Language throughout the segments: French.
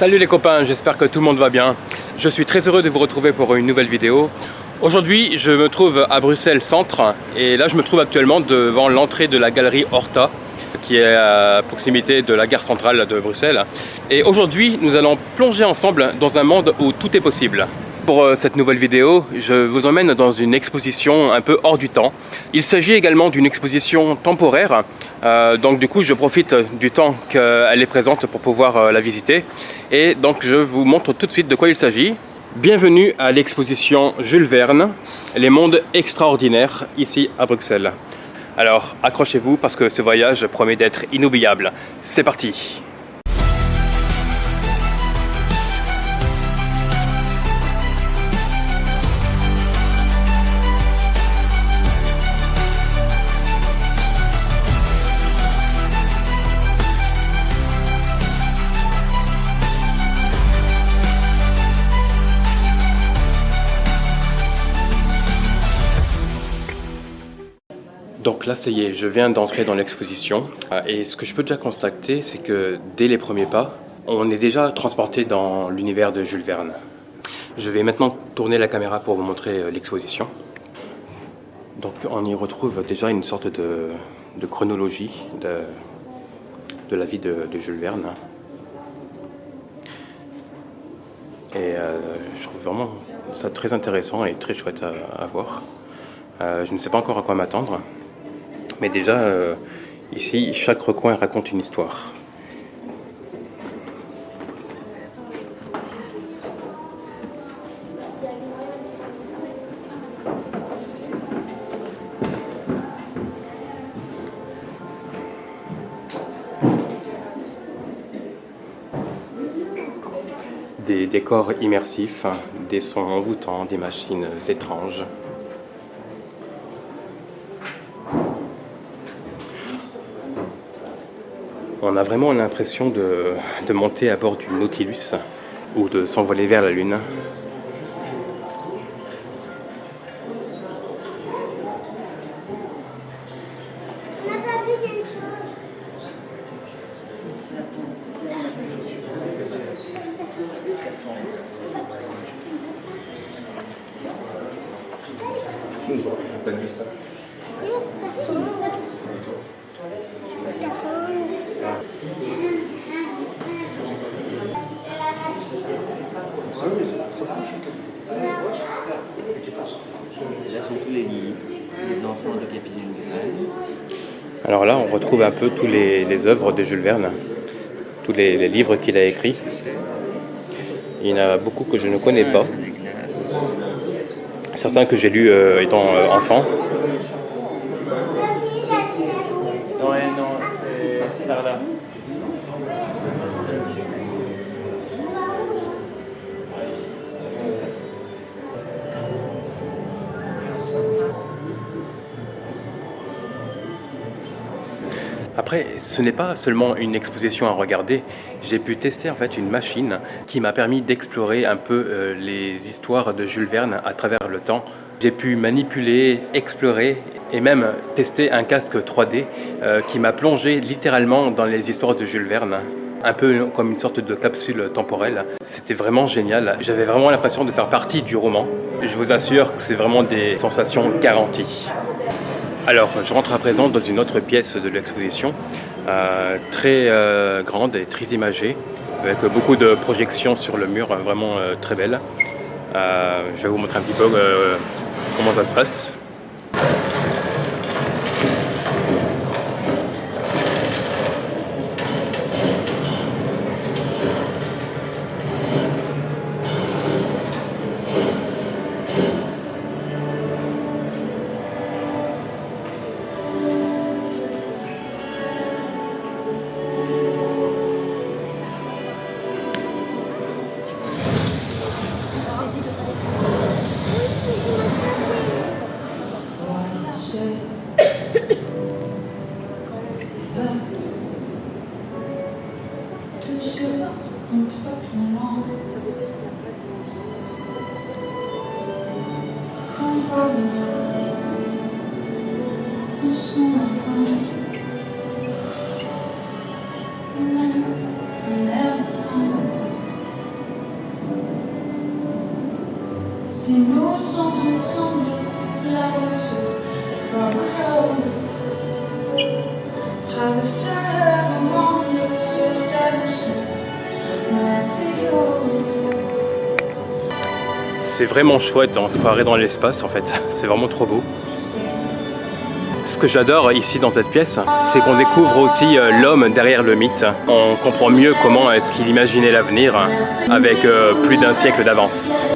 Salut les copains, j'espère que tout le monde va bien. Je suis très heureux de vous retrouver pour une nouvelle vidéo. Aujourd'hui, je me trouve à Bruxelles Centre et là je me trouve actuellement devant l'entrée de la galerie Horta qui est à proximité de la gare centrale de Bruxelles. Et aujourd'hui, nous allons plonger ensemble dans un monde où tout est possible. Pour cette nouvelle vidéo, je vous emmène dans une exposition un peu hors du temps. Il s'agit également d'une exposition temporaire, donc du coup je profite du temps qu'elle est présente pour pouvoir la visiter. Et donc je vous montre tout de suite de quoi il s'agit. Bienvenue à l'exposition Jules Verne, les mondes extraordinaires, ici à Bruxelles. Alors accrochez-vous parce que ce voyage promet d'être inoubliable. C'est parti! Donc là, ça y est, je viens d'entrer dans l'exposition et ce que je peux déjà constater, c'est que dès les premiers pas, on est déjà transporté dans l'univers de Jules Verne. Je vais maintenant tourner la caméra pour vous montrer l'exposition. Donc on y retrouve déjà une sorte de chronologie de la vie de Jules Verne. Et je trouve vraiment ça très intéressant et très chouette à voir. Je ne sais pas encore à quoi m'attendre. Mais déjà, ici, chaque recoin raconte une histoire. Des décors immersifs, des sons envoûtants, des machines étranges. On a vraiment l'impression de monter à bord du Nautilus ou de s'envoler vers la Lune. Là sont tous les livres, les enfants de Capitaine Graham. Alors là, on retrouve un peu tous les œuvres de Jules Verne, tous les livres qu'il a écrits. Il y en a beaucoup que je ne connais pas, certains que j'ai lus étant enfant. Non, c'est par là. Après, ce n'est pas seulement une exposition à regarder, j'ai pu tester en fait une machine qui m'a permis d'explorer un peu les histoires de Jules Verne à travers le temps. J'ai pu manipuler, explorer et même tester un casque 3D qui m'a plongé littéralement dans les histoires de Jules Verne. Un peu comme une sorte de capsule temporelle. C'était vraiment génial. J'avais vraiment l'impression de faire partie du roman. Je vous assure que c'est vraiment des sensations garanties. Alors, je rentre à présent dans une autre pièce de l'exposition, très grande et très imagée, avec beaucoup de projections sur le mur, vraiment très belle. Je vais vous montrer un petit peu comment ça se passe. Si nous sommes ensemble, la route traverser le monde sur ta vaisselle, c'est vraiment chouette, on se croirait dans l'espace en fait, c'est vraiment trop beau. Ce que j'adore ici dans cette pièce, c'est qu'on découvre aussi l'homme derrière le mythe. On comprend mieux comment est-ce qu'il imaginait l'avenir avec plus d'un siècle d'avance.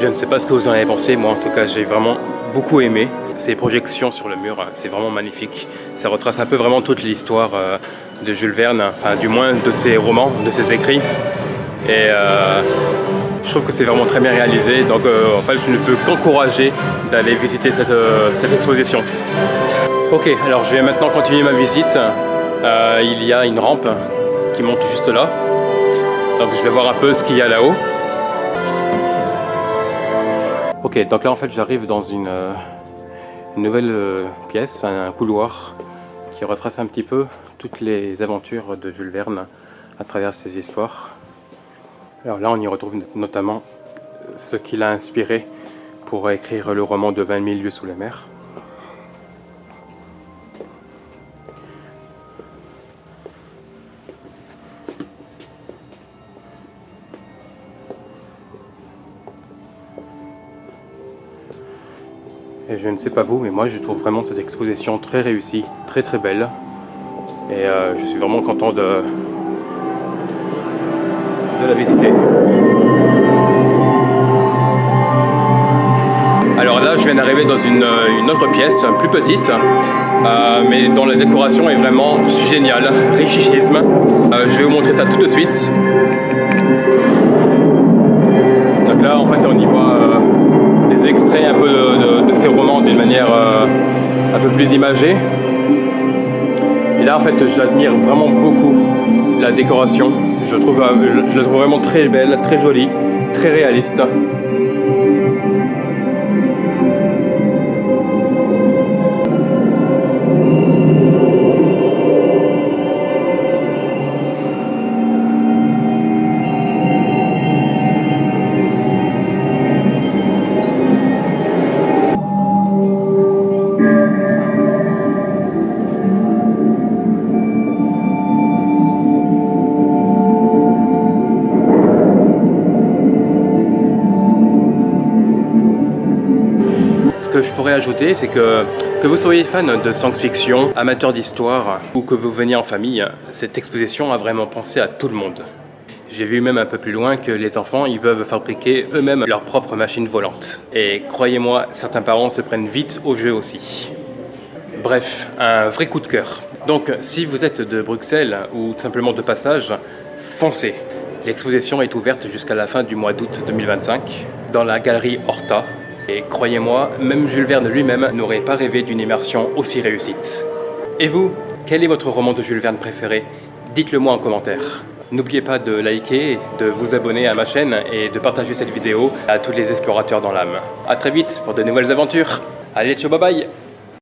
Je ne sais pas ce que vous en avez pensé, moi en tout cas j'ai vraiment beaucoup aimé. Ces projections sur le mur, c'est vraiment magnifique. Ça retrace un peu vraiment toute l'histoire de Jules Verne, enfin du moins de ses romans, de ses écrits. Et je trouve que c'est vraiment très bien réalisé, donc en fait je ne peux qu'encourager d'aller visiter cette exposition. Ok, alors je vais maintenant continuer ma visite. Il y a une rampe qui monte juste là, donc je vais voir un peu ce qu'il y a là-haut. Ok, donc là en fait j'arrive dans une nouvelle pièce, un couloir qui retrace un petit peu toutes les aventures de Jules Verne à travers ses histoires. Alors là on y retrouve notamment ce qui l'a inspiré pour écrire le roman de 20 000 lieues sous la mer. Et je ne sais pas vous, mais moi je trouve vraiment cette exposition très réussie, très très belle. Et je suis vraiment content de la visiter. Alors là je viens d'arriver dans une autre pièce, plus petite, mais dont la décoration est vraiment géniale, richissime. Je vais vous montrer ça tout de suite. Donc là en fait on y voit des extraits un peu de ces romans d'une manière un peu plus imagée. Et là en fait j'admire vraiment beaucoup la décoration. Je la trouve vraiment très belle, très jolie, très réaliste. Ce que je pourrais ajouter, c'est que vous soyez fan de science-fiction, amateur d'histoire ou que vous veniez en famille, cette exposition a vraiment pensé à tout le monde. J'ai vu même un peu plus loin que les enfants, ils peuvent fabriquer eux-mêmes leur propre machine volante. Et croyez-moi, certains parents se prennent vite au jeu aussi. Bref, un vrai coup de cœur. Donc si vous êtes de Bruxelles ou simplement de passage, foncez. L'exposition est ouverte jusqu'à la fin du mois d'août 2025 dans la galerie Horta. Et croyez-moi, même Jules Verne lui-même n'aurait pas rêvé d'une immersion aussi réussite. Et vous, quel est votre roman de Jules Verne préféré? Dites-le moi en commentaire. N'oubliez pas de liker, de vous abonner à ma chaîne et de partager cette vidéo à tous les explorateurs dans l'âme. A très vite pour de nouvelles aventures. Allez, ciao, bye bye!